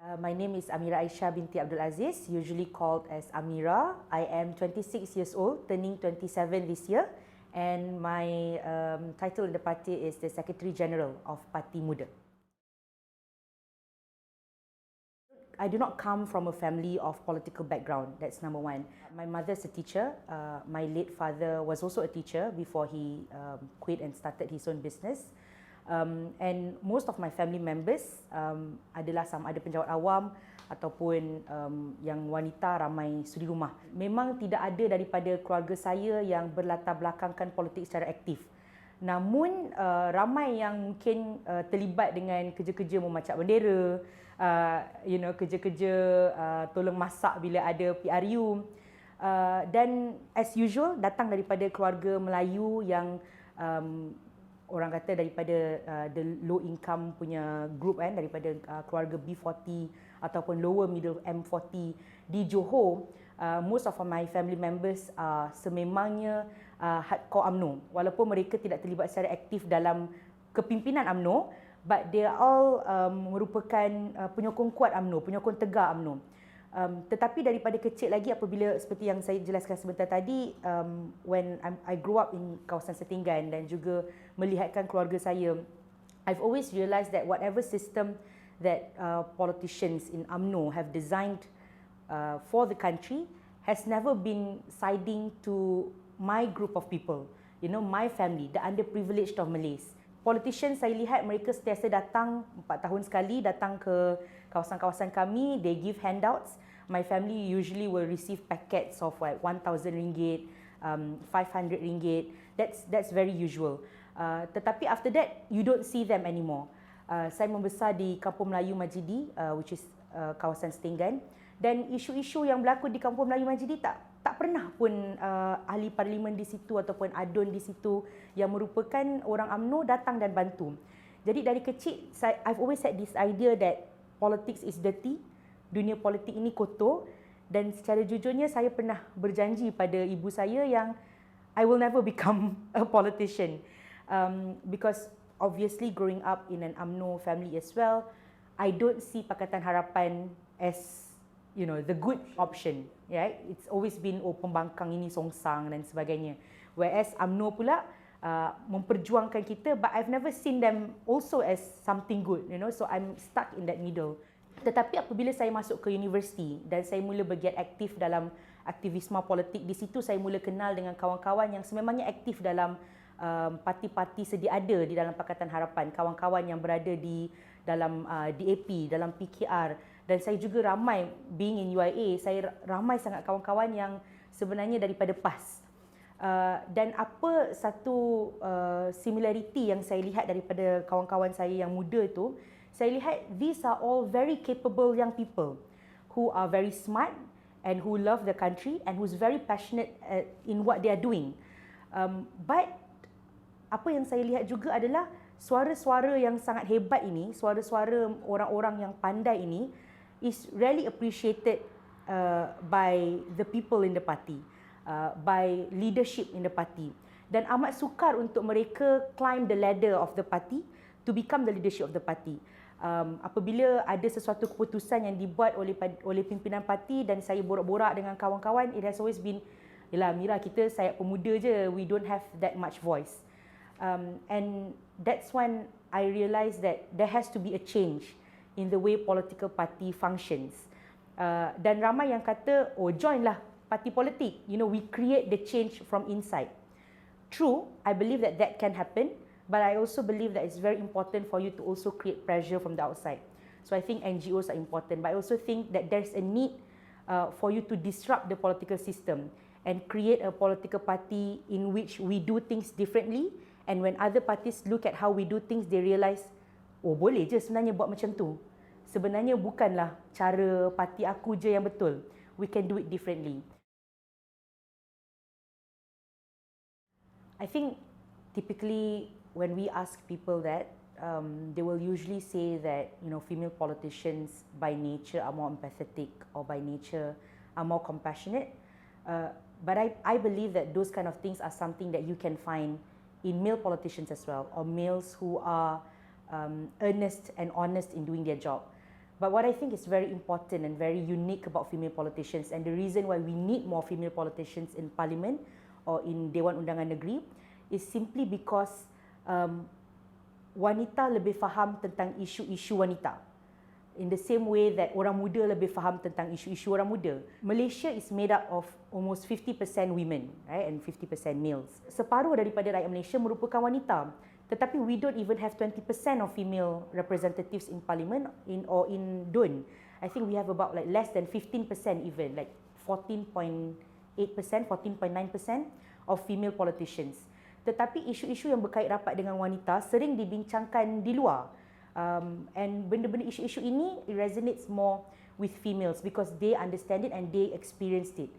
My name is Amira Aisya binti Abdul Aziz, usually called as Amira. I am 26 years old, turning 27 this year, and my title in the party is the Secretary General of Parti Muda. I do not come from a family of political background, that's number one. My mother's a teacher. My late father was also a teacher before he quit and started his own business. And most of my family members adalah ada penjawat awam ataupun yang wanita ramai suri rumah. Memang tidak ada daripada keluarga saya yang berlatar belakangkan politik secara aktif. Namun ramai yang mungkin terlibat dengan kerja-kerja memacak bendera, kerja-kerja tolong masak bila ada PRU, dan as usual datang daripada keluarga Melayu yang orang kata daripada the low income punya group kan, daripada keluarga B40 ataupun lower middle M40 di Johor. Most of my family members sememangnya hardcore UMNO, walaupun mereka tidak terlibat secara aktif dalam kepimpinan UMNO, but they are all merupakan penyokong kuat UMNO, penyokong tegar UMNO. Tetapi daripada kecil lagi, apabila seperti yang saya jelaskan sebentar tadi, when I grew up in kawasan Setinggan dan juga melihatkan keluarga saya, I've always realised that whatever system that politicians in UMNO have designed for the country has never been siding to my group of people, my family, the underprivileged of Malays. Politicians saya lihat mereka sentiasa datang 4 tahun sekali, datang ke kawasan-kawasan kami, they give handouts. My family usually will receive packets of RM1,000, RM500. That's very usual. Tetapi after that, you don't see them anymore. Saya membesar di Kampung Melayu Majidi, which is kawasan Setinggan, dan isu-isu yang berlaku di Kampung Melayu Majidi tak pernah pun ahli parlimen di situ ataupun adun di situ yang merupakan orang UMNO datang dan bantu. Jadi dari kecil, I've always had this idea that politics is dirty, dunia politik ini kotor, dan secara jujurnya saya pernah berjanji pada ibu saya yang I will never become a politician, because obviously growing up in an UMNO family as well, I don't see Pakatan Harapan as the good option, right? It's always been pembangkang ini songsang dan sebagainya. Whereas UMNO pula memperjuangkan kita, but I've never seen them also as something good, so I'm stuck in that middle. Tetapi apabila saya masuk ke universiti dan saya mula bergiat aktif dalam aktivisme politik, di situ saya mula kenal dengan kawan-kawan yang sememangnya aktif dalam parti-parti sedia ada di dalam Pakatan Harapan, kawan-kawan yang berada di dalam DAP, dalam PKR, dan saya juga ramai, being in UIA, saya ramai sangat kawan-kawan yang sebenarnya daripada PAS. Dan apa satu similarity yang saya lihat daripada kawan-kawan saya yang muda itu, saya lihat these are all very capable young people who are very smart and who love the country and who's very passionate in what they are doing. But apa yang saya lihat juga adalah suara-suara yang sangat hebat ini, suara-suara orang-orang yang pandai ini is really appreciated by the people in the party, by leadership in the party. Dan amat sukar untuk mereka climb the ladder of the party to become the leadership of the party. Apabila ada sesuatu keputusan yang dibuat oleh pimpinan parti dan saya borak-borak dengan kawan-kawan, it has always been, yalah Mira, kita sayap pemuda je, we don't have that much voice. And that's when I realised that there has to be a change in the way political party functions. Dan ramai yang kata, join lah parti politik, we create the change from inside. True, I believe that can happen, but I also believe that it's very important for you to also create pressure from the outside. So I think NGOs are important, but I also think that there's a need for you to disrupt the political system and create a political party in which we do things differently, and when other parties look at how we do things, they realise, boleh je sebenarnya buat macam tu. Sebenarnya bukanlah cara parti aku je yang betul. We can do it differently. I think typically when we ask people that, they will usually say that female politicians by nature are more empathetic or by nature are more compassionate. But I believe that those kind of things are something that you can find in male politicians as well, or males who are earnest and honest in doing their job. But what I think is very important and very unique about female politicians, and the reason why we need more female politicians in Parliament or in Dewan Undangan Negeri, is simply because wanita lebih faham tentang isu-isu wanita. In the same way that orang muda lebih faham tentang isu-isu orang muda. Malaysia is made up of almost 50% women, right, and 50% males. Separuh daripada rakyat Malaysia merupakan wanita. Tetapi we don't even have 20% of female representatives in parliament or in DUN. I think we have about like less than 15% even, like 14.8%, 14.9% of female politicians. Tetapi isu-isu yang berkait rapat dengan wanita sering dibincangkan di luar. And benda-benda isu-isu ini resonates more with females because they understand it and they experienced it.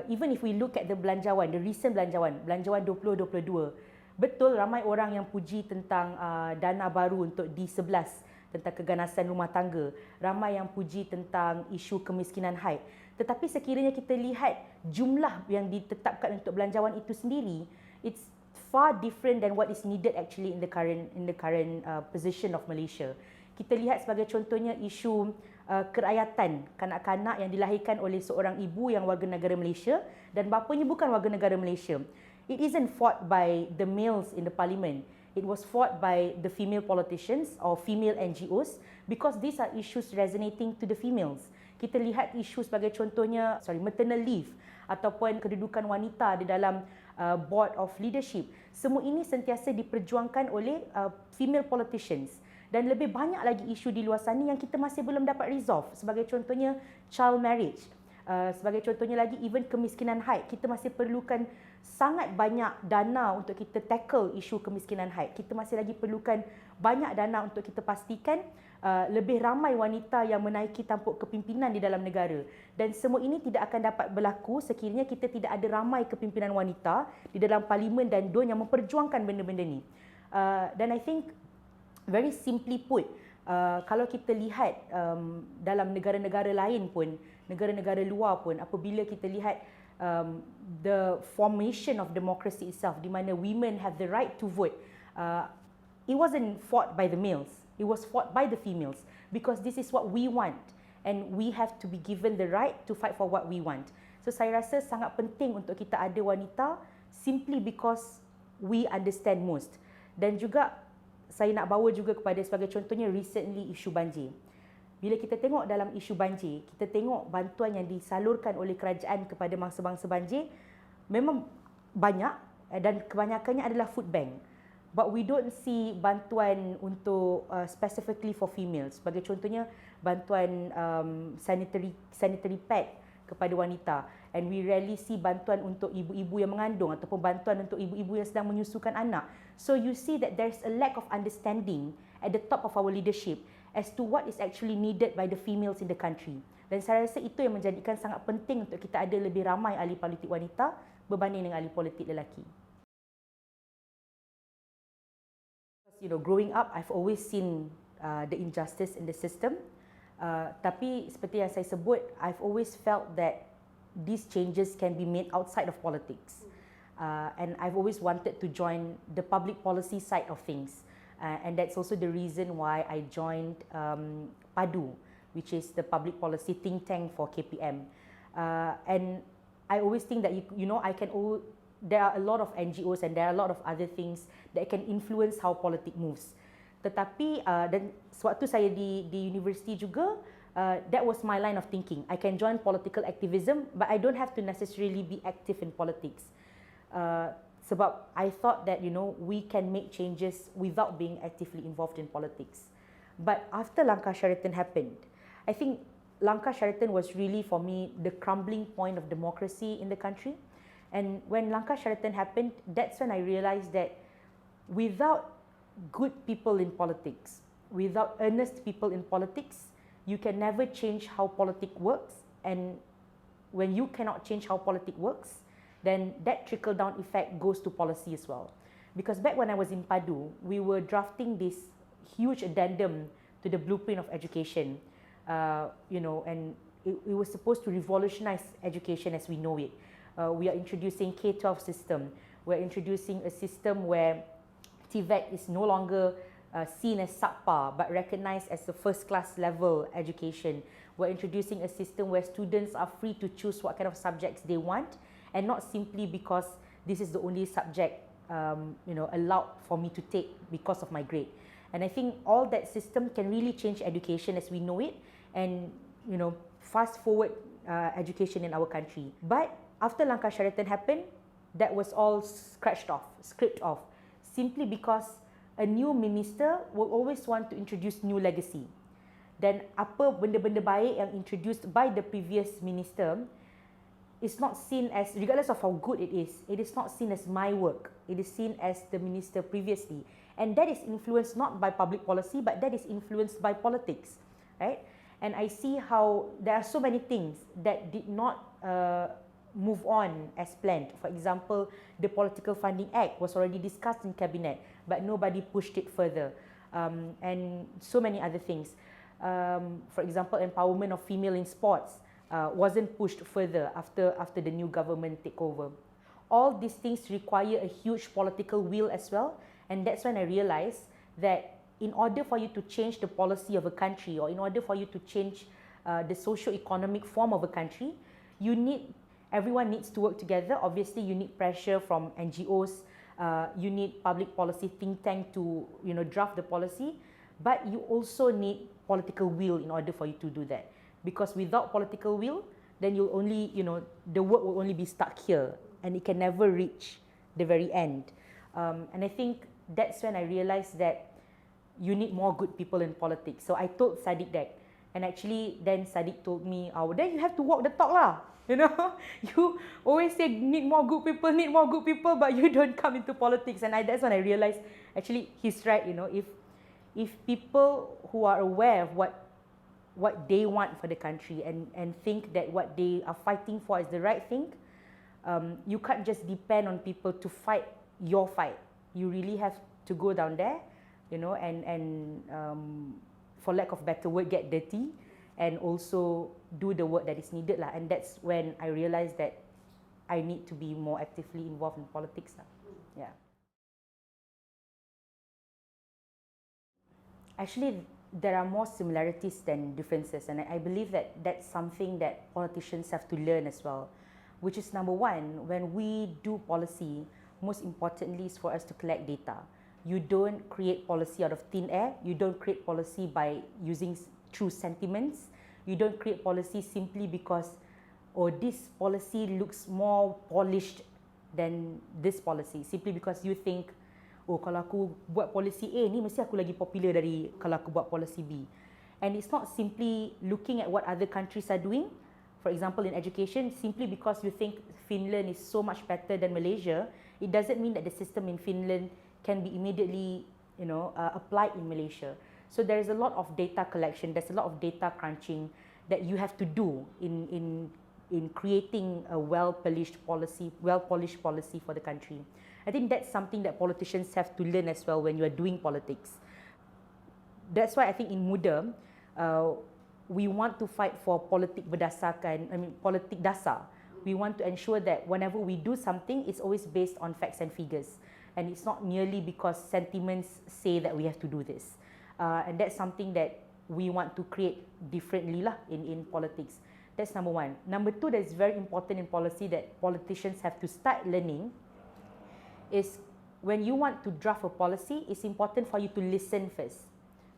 Even if we look at the belanjawan, the recent belanjawan 2022, betul ramai orang yang puji tentang dana baru untuk D11 tentang keganasan rumah tangga, ramai yang puji tentang isu kemiskinan haid. Tetapi sekiranya kita lihat jumlah yang ditetapkan untuk belanjawan itu sendiri, it's far different than what is needed actually in the current position of Malaysia. Kita lihat sebagai contohnya isu kerakyatan kanak-kanak yang dilahirkan oleh seorang ibu yang warga negara Malaysia dan bapanya bukan warga negara Malaysia. It isn't fought by the males in the parliament. It was fought by the female politicians or female NGOs because these are issues resonating to the females. Kita lihat isu sebagai contohnya maternal leave ataupun kedudukan wanita di dalam board of leadership. Semua ini sentiasa diperjuangkan oleh female politicians dan lebih banyak lagi isu di luar sana yang kita masih belum dapat resolve. Sebagai contohnya child marriage. Sebagai contohnya lagi even kemiskinan haid. Kita masih perlukan sangat banyak dana untuk kita tackle isu kemiskinan haid. Kita masih lagi perlukan banyak dana untuk kita pastikan lebih ramai wanita yang menaiki tampuk kepimpinan di dalam negara. Dan semua ini tidak akan dapat berlaku sekiranya kita tidak ada ramai kepimpinan wanita di dalam parlimen dan DUN yang memperjuangkan benda-benda ni. Dan I think very simply put, kalau kita lihat dalam negara-negara lain pun, negara-negara luar pun, apabila kita lihat the formation of democracy itself, di mana women have the right to vote, it wasn't fought by the males. It was fought by the females because this is what we want and we have to be given the right to fight for what we want. So saya rasa sangat penting untuk kita ada wanita simply because we understand most. Dan juga saya nak bawa juga kepada sebagai contohnya recently isu banjir. Bila kita tengok dalam isu banjir, kita tengok bantuan yang disalurkan oleh kerajaan kepada mangsa-mangsa banjir memang banyak dan kebanyakannya adalah food bank. But we don't see bantuan untuk specifically for females. Sebagai contohnya bantuan sanitary pad kepada wanita. And we rarely see bantuan untuk ibu-ibu yang mengandung ataupun bantuan untuk ibu-ibu yang sedang menyusukan anak. So you see that there's a lack of understanding at the top of our leadership as to what is actually needed by the females in the country. Dan saya rasa itu yang menjadikan sangat penting untuk kita ada lebih ramai ahli politik wanita berbanding dengan ahli politik lelaki. Growing up, I've always seen the injustice in the system. Tapi seperti yang saya sebut, I've always felt that these changes can be made outside of politics. And I've always wanted to join the public policy side of things. And that's also the reason why I joined PADU, which is the public policy think tank for KPM. And I always think that, there are a lot of NGOs and there are a lot of other things that can influence how politics moves. Tetapi dan sewaktu saya di universiti juga, that was my line of thinking. I can join political activism, but I don't have to necessarily be active in politics. Sebab I thought that we can make changes without being actively involved in politics. But after Langkah Sheraton happened, I think Langkah Sheraton was really for me the crumbling point of democracy in the country. And when Langkah Sheraton happened, that's when I realized that without good people in politics, without earnest people in politics, you can never change how politics works. And when you cannot change how politics works, then that trickle-down effect goes to policy as well. Because back when I was in PADU, we were drafting this huge addendum to the blueprint of education, and it was supposed to revolutionize education as we know it. We are introducing K-12 system. We're introducing a system where TVET is no longer seen as subpar but recognized as a first-class level education. We're introducing a system where students are free to choose what kind of subjects they want, and not simply because this is the only subject allowed for me to take because of my grade. And I think all that system can really change education as we know it, and fast forward education in our country. But after Langkah Syariatan happened, that was all scratched off, scraped off, simply because a new minister will always want to introduce new legacy. Dan apa benda-benda baik yang introduced by the previous minister is not seen as, regardless of how good it is not seen as my work. It is seen as the minister previously. And that is influenced not by public policy, but that is influenced by politics, right? And I see how there are so many things that did not move on as planned. For example, the Political Funding Act was already discussed in Cabinet, but nobody pushed it further. And so many other things. For example, empowerment of female in sports wasn't pushed further after the new government take over. All these things require a huge political will as well, and that's when I realized that in order for you to change the policy of a country, or in order for you to change the socio-economic form of a country, everyone needs to work together. Obviously, you need pressure from NGOs, you need public policy think tank to draft the policy, but you also need political will in order for you to do that. Because without political will, then you'll only, the work will only be stuck here, and it can never reach the very end. And I think that's when I realized that you need more good people in politics. So I told Sadiq that, and actually then Sadiq told me, oh, then you have to walk the talk lah. You always say need more good people, but you don't come into politics. And that's when I realized, actually, he's right. If people who are aware of what they want for the country and think that what they are fighting for is the right thing, you can't just depend on people to fight your fight. You really have to go down there, and for lack of better word, get dirty, and also do the work that is needed lah. And that's when I realized that I need to be more actively involved in politics lah. Yeah. Actually, there are more similarities than differences, and I believe that that's something that politicians have to learn as well, which is number one, when we do policy, most importantly is for us to collect data. You don't create policy out of thin air. You don't create policy by using true sentiments. You don't create policy simply because, this policy looks more polished than this policy, simply because you think, kalau aku buat policy A ni, mesti aku lagi popular dari kalau aku buat policy B. And it's not simply looking at what other countries are doing. For example, in education, simply because you think Finland is so much better than Malaysia, it doesn't mean that the system in Finland can be immediately, applied in Malaysia. So there is a lot of data collection, there's a lot of data crunching that you have to do in creating a well-polished policy for the country. I think that's something that politicians have to learn as well when you are doing politics. That's why I think in Muda, we want to fight for politik dasar. We want to ensure that whenever we do something, it's always based on facts and figures. And it's not merely because sentiments say that we have to do this. And that's something that we want to create differently lah in politics. That's number one. Number two, that's very important in policy that politicians have to start learning is when you want to draft a policy, it's important for you to listen first,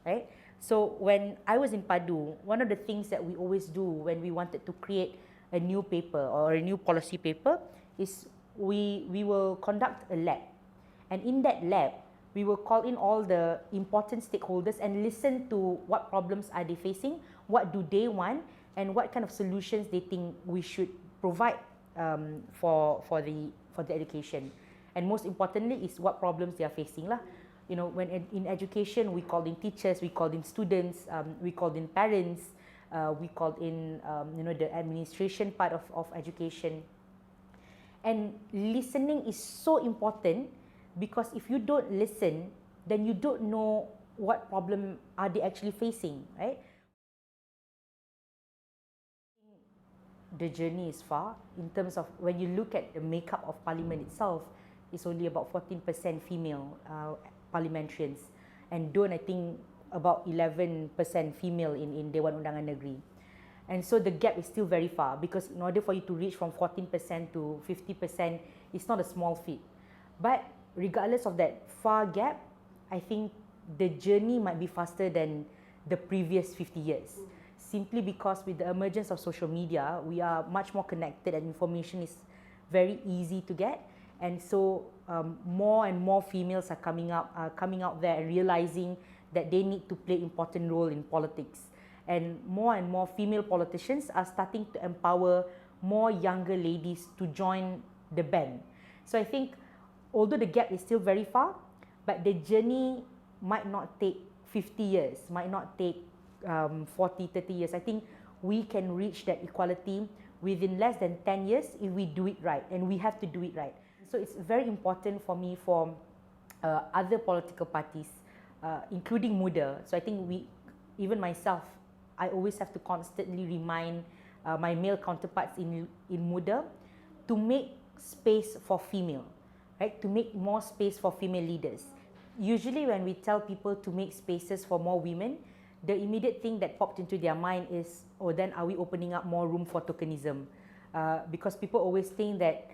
right? So when I was in Padu, one of the things that we always do when we wanted to create a new paper or a new policy paper is we will conduct a lab. And in that lab, we will call in all the important stakeholders and listen to what problems are they facing, what do they want, and what kind of solutions they think we should provide for the education. And most importantly is what problems they are facing lah. When in education, we called in teachers, we called in students, we called in parents, we called in the administration part of education. And listening is so important because if you don't listen, then you don't know what problem are they actually facing, right? The journey is far in terms of when you look at the makeup of parliament itself, it's only about 14% female parliamentarians. and don't, I think, about 11% female in Dewan Undangan Negeri. And so the gap is still very far, because in order for you to reach from 14% to 50%, it's not a small feat. But regardless of that far gap, I think the journey might be faster than the previous 50 years. Simply because with the emergence of social media, we are much more connected and information is very easy to get. And so more and more females are coming out there and realizing that they need to play important role in politics. And more female politicians are starting to empower more younger ladies to join the band. So I think although the gap is still very far, but the journey might not take 50 years, might not take 40, 30 years. I think we can reach that equality within less than 10 years if we do it right, and we have to do it right. So it's very important for me for other political parties, including Muda. So I think even myself, I always have to constantly remind my male counterparts in Muda to make space for female, right? To make more space for female leaders. Usually when we tell people to make spaces for more women, the immediate thing that popped into their mind is, oh, then are we opening up more room for tokenism? Because people always think that,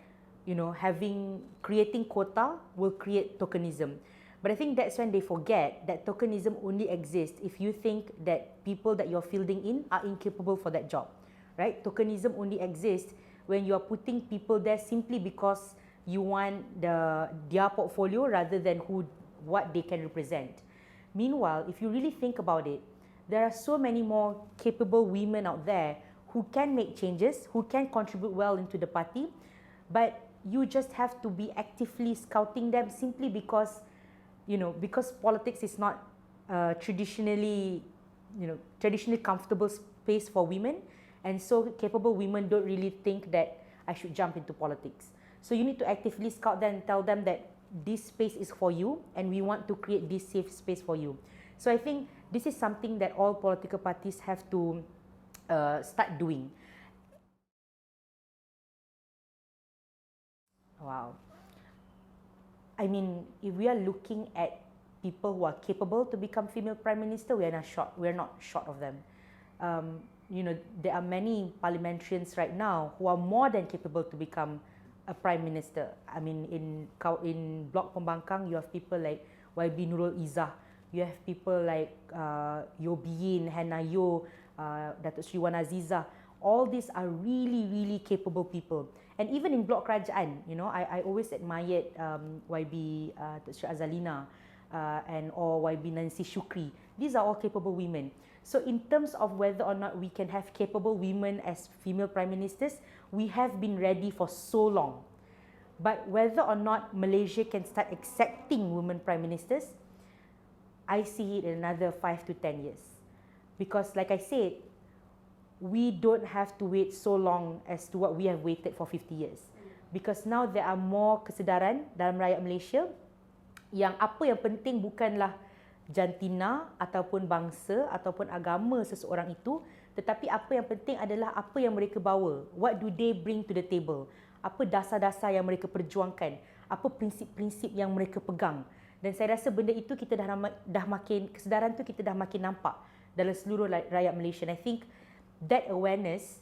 creating quota will create tokenism. But I think that's when they forget that tokenism only exists if you think that people that you're fielding in are incapable for that job, right? Tokenism only exists when you are putting people there simply because you want their portfolio rather than what they can represent. Meanwhile, if you really think about it, there are so many more capable women out there who can make changes, who can contribute well into the party, but you just have to be actively scouting them simply because, because politics is not traditionally comfortable space for women, and so capable women don't really think that I should jump into politics. So you need to actively scout them and tell them that this space is for you and we want to create this safe space for you. So I think this is something that all political parties have to start doing. Wow. I mean, if we are looking at people who are capable to become female prime minister, we are not short of them. There are many parliamentarians right now who are more than capable to become a prime minister. I mean, in Blok Pembangkang, you have people like YB Nurul Izzah. You have people like Yobiyin, Hanayo, Datuk Sri Wan Azizah. All these are really, really capable people. And even in Blok Kerajaan, I always admired YB Datuk Sri Azalina or YB Nancy Shukri. These are all capable women. So in terms of whether or not we can have capable women as female prime ministers, we have been ready for so long. But whether or not Malaysia can start accepting women prime ministers, I see it in another 5 to 10 years. Because like I said, we don't have to wait so long as to what we have waited for 50 years. Because now there are more kesedaran dalam rakyat Malaysia yang apa yang penting bukanlah jantina ataupun bangsa ataupun agama seseorang itu, tetapi apa yang penting adalah apa yang mereka bawa. What do they bring to the table? Apa dasar-dasar yang mereka perjuangkan? Apa prinsip-prinsip yang mereka pegang? Dan saya rasa benda itu kita dah makin, kesedaran tu kita dah makin nampak dalam seluruh rakyat Malaysia. And I think that awareness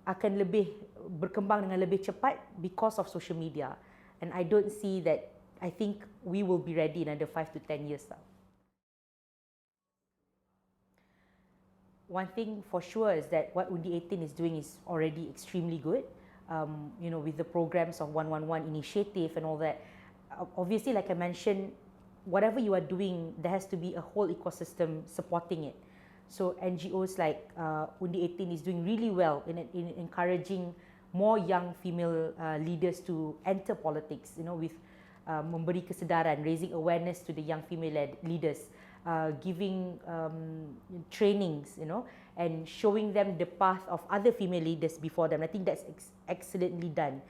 akan lebih berkembang dengan lebih cepat because of social media. And I don't see that. I think we will be ready in another 5 to 10 years now. One thing for sure is that what Undi 18 is doing is already extremely good. With the programs of 111 initiative and all that. Obviously, like I mentioned, whatever you are doing, there has to be a whole ecosystem supporting it. So NGOs like Undi 18 is doing really well in encouraging more young female leaders to enter politics, with memberi kesedaran, raising awareness to the young female leaders, giving trainings, and showing them the path of other female leaders before them. I think that's excellently done.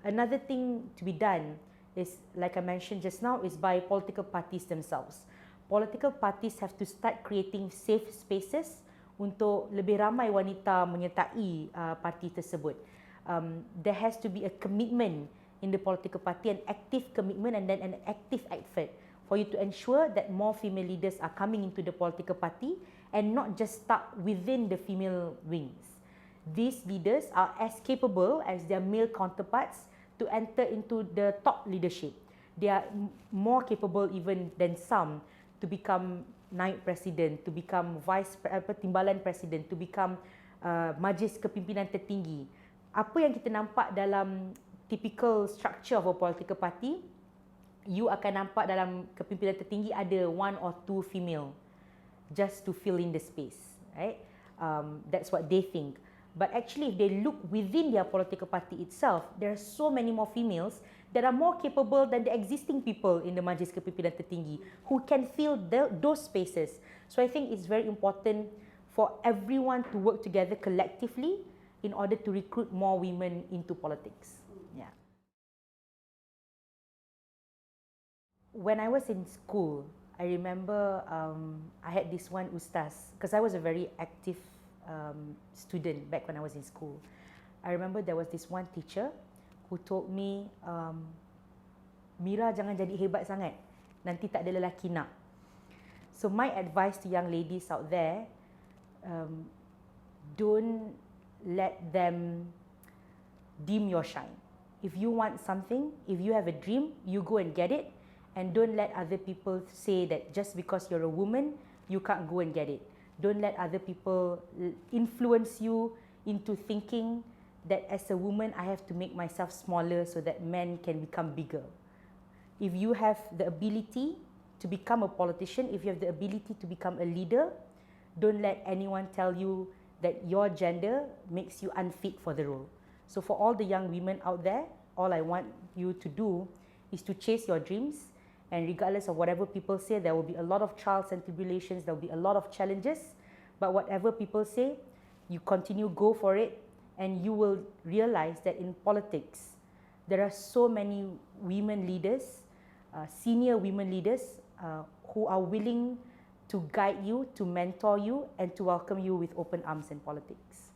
Another thing to be done is, like I mentioned just now, is by political parties themselves. Political parties have to start creating safe spaces untuk lebih ramai wanita menyertai parti tersebut. There has to be a commitment in the political party, an active commitment and then an active effort for you to ensure that more female leaders are coming into the political party and not just stuck within the female wings. These leaders are as capable as their male counterparts to enter into the top leadership. They are more capable even than some to become naib presiden, to become timbalan presiden, to become majlis kepimpinan tertinggi. Apa yang kita nampak dalam typical structure of a political party, you akan nampak dalam kepimpinan tertinggi ada one or two female just to fill in the space, right? That's what they think. But actually, if they look within their political party itself, there are so many more females that are more capable than the existing people in the Majlis Kepimpinan Tertinggi who can fill those spaces. So I think it's very important for everyone to work together collectively in order to recruit more women into politics. Yeah. When I was in school, I remember I had this one ustaz, because I was a very active student back when I was in school. I remember there was this one teacher who told me, Mira, jangan jadi hebat sangat, nanti tak ada lelaki nak. So my advice to young ladies out there, don't let them dim your shine. If you want something, if you have a dream, you go and get it, and don't let other people say that just because you're a woman, you can't go and get it. Don't let other people influence you into thinking that as a woman, I have to make myself smaller so that men can become bigger. If you have the ability to become a politician, if you have the ability to become a leader, don't let anyone tell you that your gender makes you unfit for the role. So for all the young women out there, all I want you to do is to chase your dreams, and regardless of whatever people say, there will be a lot of trials and tribulations, there will be a lot of challenges, but whatever people say, you continue, go for it, and you will realize that in politics, there are so many women leaders, senior women leaders, who are willing to guide you, to mentor you, and to welcome you with open arms in politics.